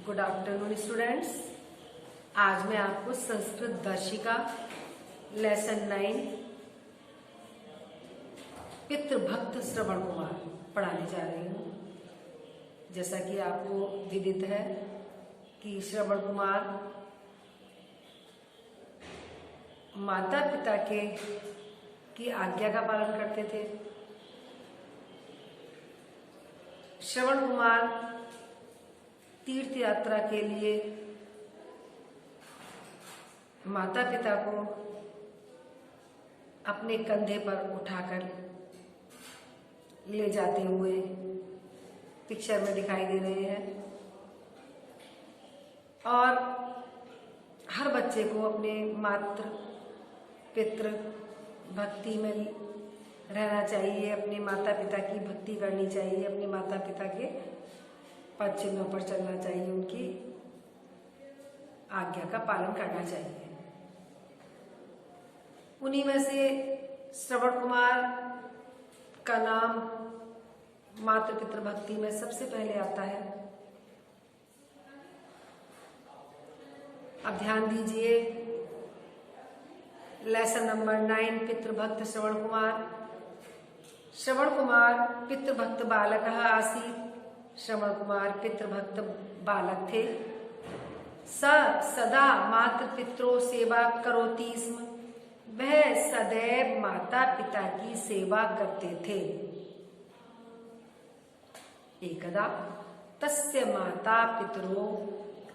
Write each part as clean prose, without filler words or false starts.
Good afternoon students. आज मैं आपको संस्कृत दर्शिका लेसन 9 पितृभक्त श्रवण कुमार पढ़ाने जा रही हूँ। जैसा कि आपको विदित है कि श्रवण कुमार माता पिता की आज्ञा का पालन करते थे। श्रवण कुमार तीर्थ यात्रा के लिए माता पिता को अपने कंधे पर उठाकर ले जाते हुए पिक्चर में दिखाई दे रहे हैं। और हर बच्चे को अपने मातृ पितृ भक्ति में रहना चाहिए, अपने माता पिता की भक्ति करनी चाहिए, अपने माता पिता के पद चिन्हों पर चलना चाहिए, उनकी आज्ञा का पालन करना चाहिए। उन्हीं में से श्रवण कुमार का नाम मातृ पितृ भक्ति में सबसे पहले आता है। अब ध्यान दीजिए, लेसन नंबर 9 पितृभक्त श्रवण कुमार। श्रवण कुमार पितृभक्त बालक आसीत्। श्रवण कुमार पितृभक्त बालक थे। सदा मातृ पितरों सेवा करोति स्म। वह सदैव माता पिता की सेवा करते थे। एकदा तस्य माता पितरो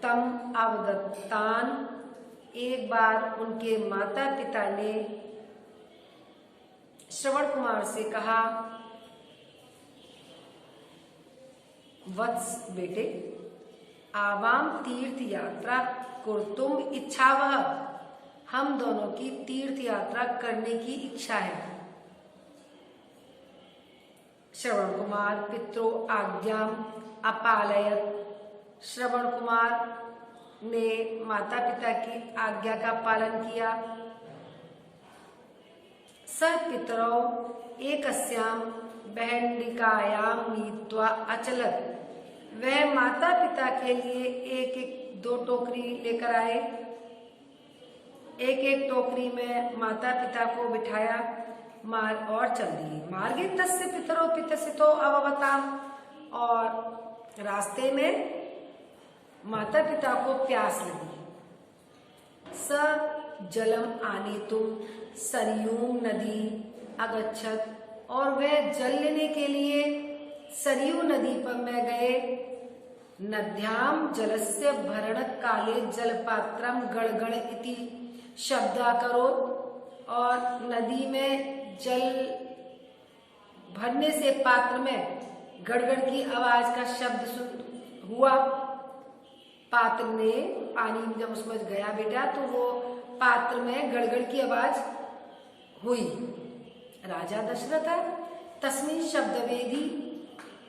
तम अवदत्तान। एक बार उनके माता पिता ने श्रवण कुमार से कहा, वत्स बेटे, आवाम तीर्थ यात्रा कुर्तुम इच्छावह। हम दोनों की तीर्थ यात्रा करने की इच्छा है। श्रवण कुमार पितरो आज्ञाम अपालयत। श्रवण कुमार ने माता पिता की आज्ञा का पालन किया। स पितरौ एकस्याम बहनिकायाम नीत्वा अचलत। वह माता पिता के लिए एक एक 2 टोकरी लेकर आए। एक एक टोकरी में माता पिता को बिठाया और चल दिए। मार्गे तस्य पितरो पितसितो अववताम। और रास्ते में माता पिता को प्यास लगी। स जलम आनेतुम सरयूं नदी अगच्छत। और वह जल लेने के लिए सरयू नदी पर में गए। नद्याम जलस्य भरण काले जलपात्रम गड़गड़ इति शब्दाकरोत्। और नदी में जल भरने से पात्र में गड़गड़ की आवाज का शब्द हुआ। पात्र ने पानी जब उसमें गया बेटा तो वो पात्र में गड़गड़ की आवाज हुई। राजा दशरथ तस्मिन् शब्दवेदी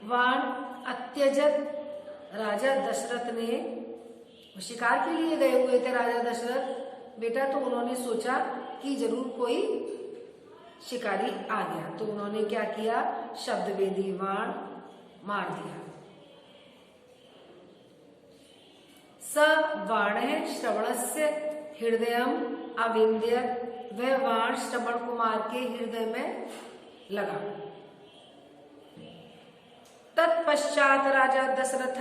वाण अत्यजत। राजा दशरथ ने शिकार के लिए गए हुए थे राजा दशरथ बेटा, तो उन्होंने सोचा कि जरूर कोई शिकारी आ गया, तो उन्होंने क्या किया, शब्दवेदी वाण मार दिया। स वाण श्रवणस्य हृदयम अविंद्यत। वह वाण श्रवण कुमार के हृदय में लगा। तत्पश्चात राजा दशरथ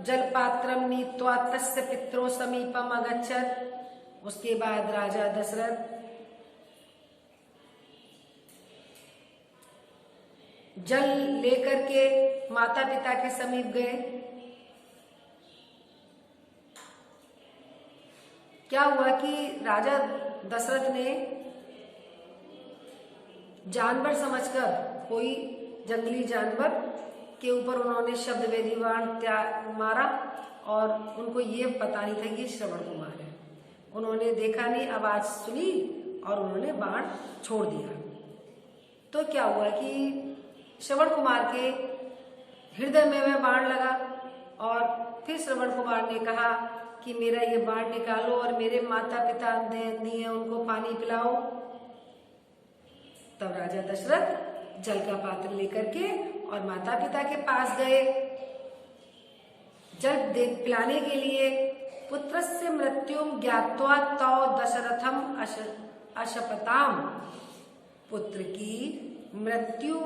जलपात्रम नीत्वा तस्य पितरो समीपम अगच्छत। उसके बाद राजा दशरथ जल लेकर के माता पिता के समीप गए। क्या हुआ कि राजा दशरथ ने जानवर समझकर, कोई जंगली जानवर के ऊपर उन्होंने शब्दवेदी बाण मारा और उनको ये पता नहीं था कि ये श्रवण कुमार है। उन्होंने देखा नहीं, आवाज सुनी और उन्होंने बाण छोड़ दिया। तो क्या हुआ कि श्रवण कुमार के हृदय में वह बाण लगा और फिर श्रवण कुमार ने कहा कि मेरा ये बाण निकालो और मेरे माता पिता नहीं है, उनको पानी पिलाओ। तब राजा दशरथ जल का पात्र लेकर के और माता पिता के पास गए। जल पिलाने के लिए पुत्रस्य मृत्युम ज्ञात्वा तौ दशरथम अशपताम, पुत्र की मृत्यु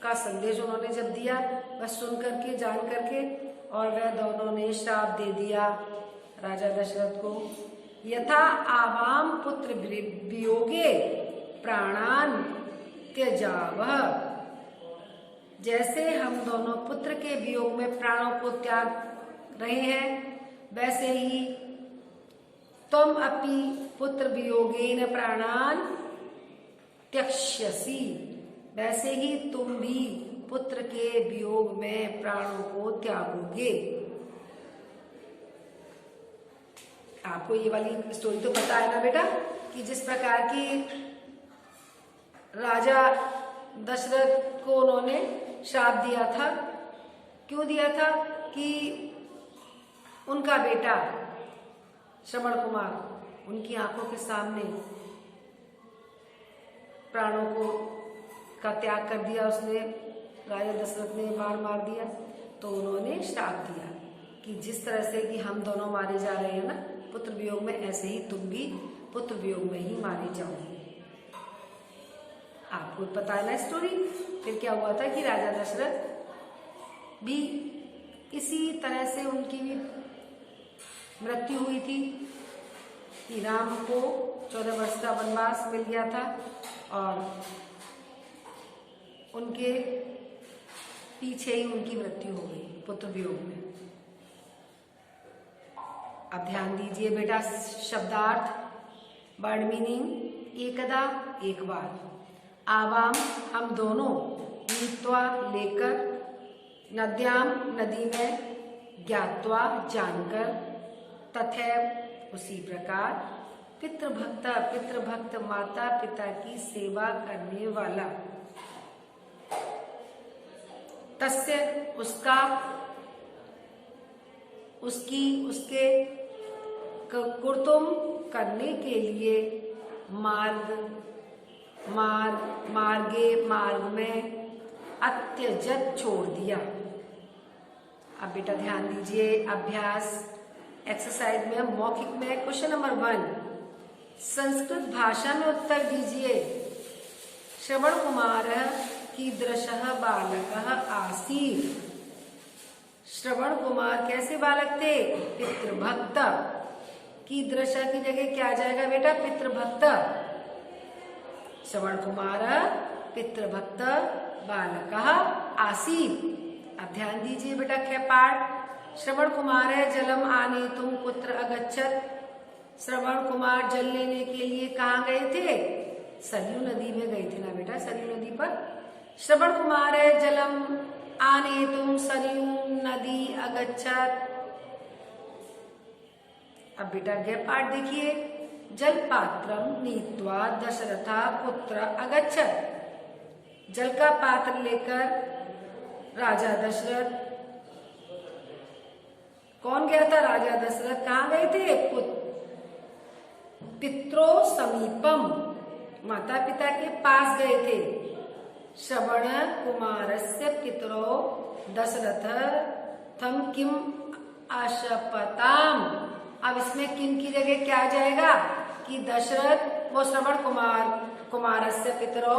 का संदेश उन्होंने जब दिया, वह सुन करके जान करके, और वह दोनों ने श्राप दे दिया राजा दशरथ को। यथा आवाम पुत्र वियोगे प्राणान त्यजावः, जैसे हम दोनों पुत्र के वियोग में प्राणों को त्याग रहे हैं, वैसे ही तुम अपि पुत्र वियोगेन प्राणान त्यक्ष्यसि, वैसे ही तुम भी पुत्र के वियोग में प्राणों को त्यागोगे। आपको ये वाली स्टोरी तो पता है ना बेटा, कि जिस प्रकार की राजा दशरथ को उन्होंने श्राप दिया था। क्यों दिया था? कि उनका बेटा श्रवण कुमार उनकी आंखों के सामने प्राणों को का त्याग कर दिया, उसने राजा दशरथ ने मार दिया। तो उन्होंने श्राप दिया कि जिस तरह से कि हम दोनों मारे जा रहे हैं ना पुत्र वियोग में, ऐसे ही तुम भी पुत्र वियोग में ही मारे जाओगे। आपको पता है ना स्टोरी। फिर क्या हुआ था कि राजा दशरथ भी इसी तरह से उनकी भी मृत्यु हुई थी कि राम को 14 वर्ष का वनवास मिल गया था और उनके पीछे ही उनकी मृत्यु हो गई पुत्र वियोग में। अब ध्यान दीजिए बेटा, शब्दार्थ, वर्ड मीनिंग। एकदा एक बार, आवाम हम दोनों, नीत्वा लेकर, नद्याम नदी में, ज्ञात्वा जानकर, तथैव उसी प्रकार, पितृभक्त माता पिता की सेवा करने वाला, तस्य उसका, उसकी, उसके, कुर्तुम करने के लिए, मार्ग में, अत्यजत छोड़ दिया। अब बेटा ध्यान दीजिए, अभ्यास एक्सरसाइज में मौखिक में क्वेश्चन नंबर 1 संस्कृत भाषा में उत्तर दीजिए। श्रवण कुमार कीदृशः बालकः आसीत्। श्रवण कुमार कैसे बालक थे? पितृभक्त। कीदृश की जगह क्या आ जाएगा बेटा? पितृभक्त। श्रवण कुमार पितृभक्त बालकः आसीत्। अब ध्यान दीजिए बेटा, खे पाठ। श्रवण कुमार जलम आने तुम कुत्र अगच्छत। श्रवण कुमार जल लेने के लिए कहाँ गए थे? सरयू नदी में गए थे ना बेटा, सरयू नदी पर। श्रवण कुमार जलम आने तुम सरयू नदी अगच्छत। अब बेटा गे पाठ देखिए, जल पात्रम नीत्वा दशरथा पुत्र अगच्छत। जल का पात्र लेकर राजा दशरथ, कौन गया था? राजा दशरथ कहाँ गए थे? पित्रो समीपम, माता पिता के पास गए थे। श्रवण कुमारस्य पितरो दशरथ थम किम अशपताम। अब इसमें किम की जगह क्या आ जाएगा? कि दशरथ वो श्रवण कुमारस्य पितरो,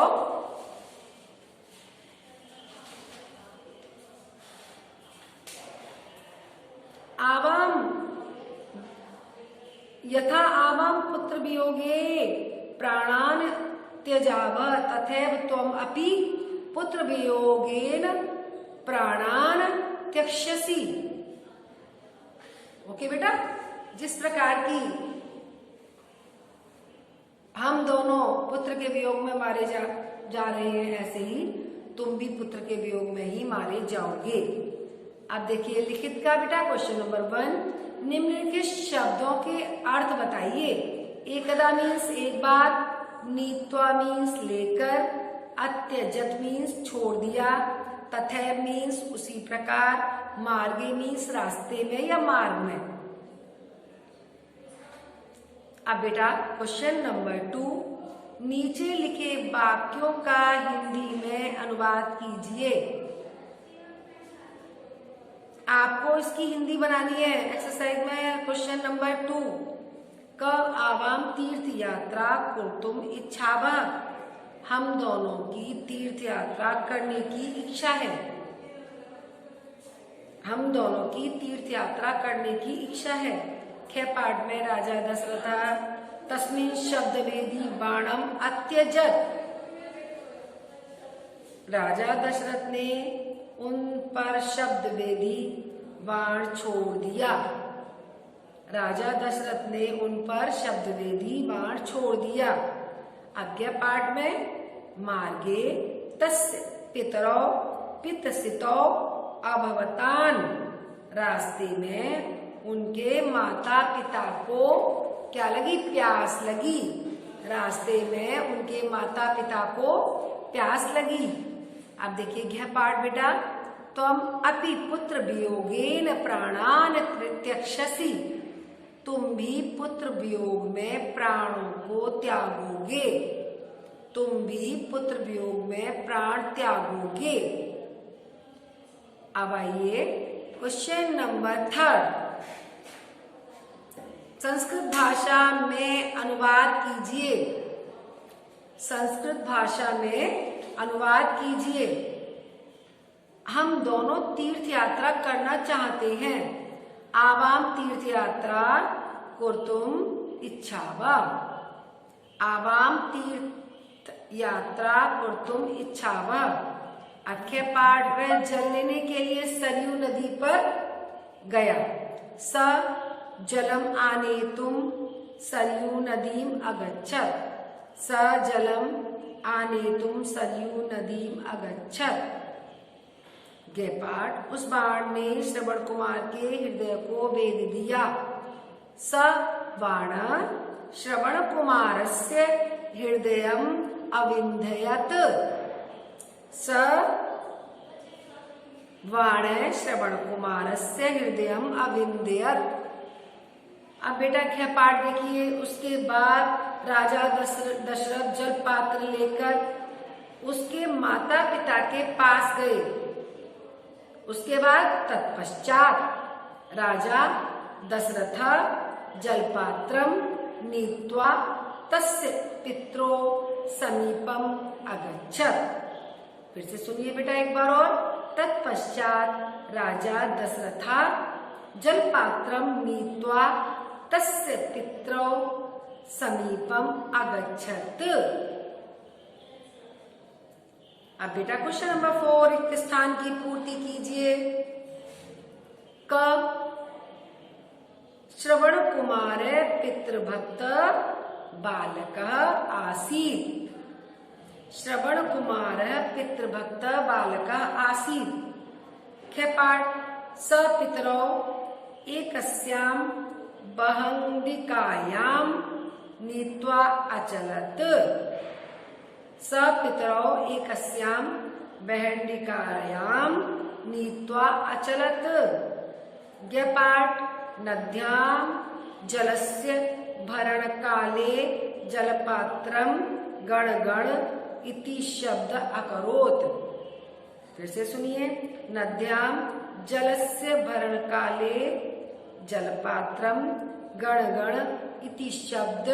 आवाम, यथा आवाम पुत्र वियोगे प्राणान त्यजाव तथैव त्वम अपि पुत्र वियोगेन प्राणान त्यक्ष्यसि। ओके बेटा, जिस प्रकार की हम दोनों पुत्र के वियोग में मारे जा रहे हैं, ऐसे ही तुम भी पुत्र के वियोग में ही मारे जाओगे। अब देखिए लिखित का बेटा क्वेश्चन नंबर 1, निम्नलिखित शब्दों के अर्थ बताइए। एकदा मीन्स एक बार, नीत्वा मीन्स लेकर, अत्यजत मीन्स छोड़ दिया, तथैव मीन्स उसी प्रकार, मार्गे मीन्स रास्ते में या मार्ग में। अब बेटा क्वेश्चन नंबर 2, नीचे लिखे वाक्यों का हिंदी में अनुवाद कीजिए। आपको इसकी हिंदी बनानी है एक्सरसाइज में क्वेश्चन नंबर 2। क आवाम तीर्थ यात्रा कुर्तुम इच्छावः, हम दोनों की तीर्थ यात्रा करने की इच्छा है। हम दोनों की तीर्थ यात्रा करने की इच्छा है। ख पाठ में राजा दशरथ तस्मिन् शब्दवेदी बाणम अत्यजत, राजा दशरथ ने उन पर शब्दवेदी बाण छोड़ दिया। राजा दशरथ ने उन पर शब्दवेदी बाण छोड़ दिया। आज्ञा पाठ में मार्गे तस्य पितरौ पितसितौ अभवतान, रास्ते में उनके माता पिता को क्या लगी? प्यास लगी। रास्ते में उनके माता पिता को प्यास लगी। अब देखिए घ पाठ बेटा, त्वम अपि पुत्र वियोगेन प्राणान त्यक्ष्यसि, तुम भी पुत्र वियोग में प्राणों को त्यागोगे। तुम भी पुत्र वियोग में प्राण त्यागोगे। अब आइए क्वेश्चन नंबर 3, संस्कृत भाषा में अनुवाद कीजिए। संस्कृत भाषा में अनुवाद कीजिए। हम दोनों तीर्थ यात्रा करना चाहते हैं। आवाम तीर्थ यात्रा कुर्तुम इच्छावः, आवाम तीर्थ यात्रा कुर्तुम इच्छावः। अख्य पाठ में जल लेने के लिए सरयू नदी पर गया। स जलम आनेतुम सरयू नदीम अगच्छत, स जलम आनेतुम सरयू नदीम अगच्छत। गे पाठ, उस बाण ने श्रवण कुमार के हृदय को भेद दिया। स बाण श्रवण कुमारस्य हृदयम अविन्ध्यत, स बाण श्रवण कुमारस्य हृदयम अविन्ध्यत। अब बेटा क्या पाठ देखिए। उसके बाद राजा दशरथ जल पात्र लेकर उसके माता पिता के पास गए। उसके बाद तत्पश्चात राजा दशरथ जलपात्रम नीत्वा तस्य पित्रो समीपम अगच्छत। फिर से सुनिए बेटा एक बार और। तत्पश्चात राजा दशरथ जलपात्रम नीत्वा तस्य पित्रो समीपम अगच्छत। अब बेटा क्वेश्चन नंबर 4, रिक्त स्थान की पूर्ति कीजिए। क श्रवण कुमार पितृभक्त बालक आसीत्, श्रवण कुमार पितृभक्त बालक आसीत्। ख पाठ, स पितरौ एकस्यां बहंडिकायां नीत्वा अचलत, स पितरौ एकस्यां बहंडिकायां नीत्वा अचलत। ज्ञ पाठ, नद्यां जलस्य भरण काले जलपात्रं गण गण इति शब्द अकरोत्। फिर से सुनिए। नद्यां जलस्य भरण काले जलपात्रम गण गण इति शब्द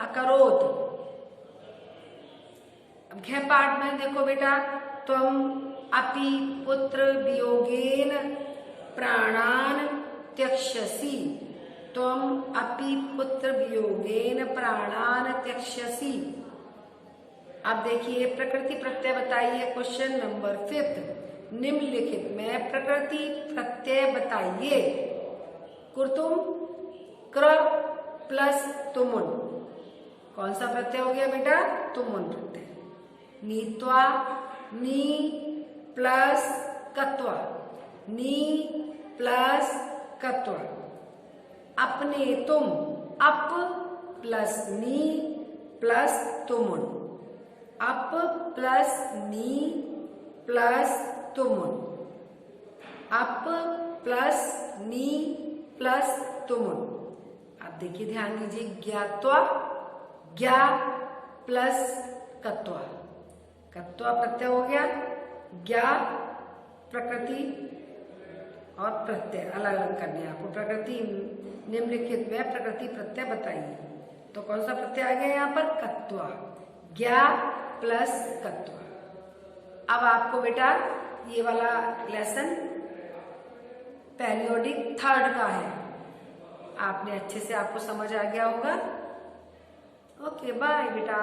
अकरोत्। अब घ पाठ में देखो बेटा, त्वम अपि पुत्र वियोगेन प्राणान त्यक्ष्यसि, त्वम अपि पुत्र वियोगेन प्राणान त्यक्ष्यसि। अब देखिए प्रकृति प्रत्यय बताइए। क्वेश्चन नंबर 5, निम्नलिखित में प्रकृति प्रत्यय बताइए। कुर्तुम क्र प्लस तुमुन, कौन सा प्रत्यय हो गया बेटा? तुमुन प्रत्यय। नीत्वा नी प्लस कत्वा, नी प्लस कत्वा। अपने तुम, अप प्लस नी प्लस तुमुन, अप प्लस नी प्लस तुमुन, अप प्लस नी प्लस तुमुन। अब देखिए ध्यान दीजिए। ज्ञात्वा, ज्ञा प्लस कत्वा, कत्वा प्रत्यय हो गया। ज्ञा प्रकृति और प्रत्यय अलग अलग करने हैं आपको। प्रकृति निम्नलिखित में प्रकृति प्रत्यय बताइए। तो कौन सा प्रत्यय आ गया यहाँ पर? कत्वा। ज्ञा प्लस कत्वा। अब आपको बेटा ये वाला लेसन पेरियोडिक थर्ड का है, आपने अच्छे से, आपको समझ आ गया होगा। ओके बाय बेटा।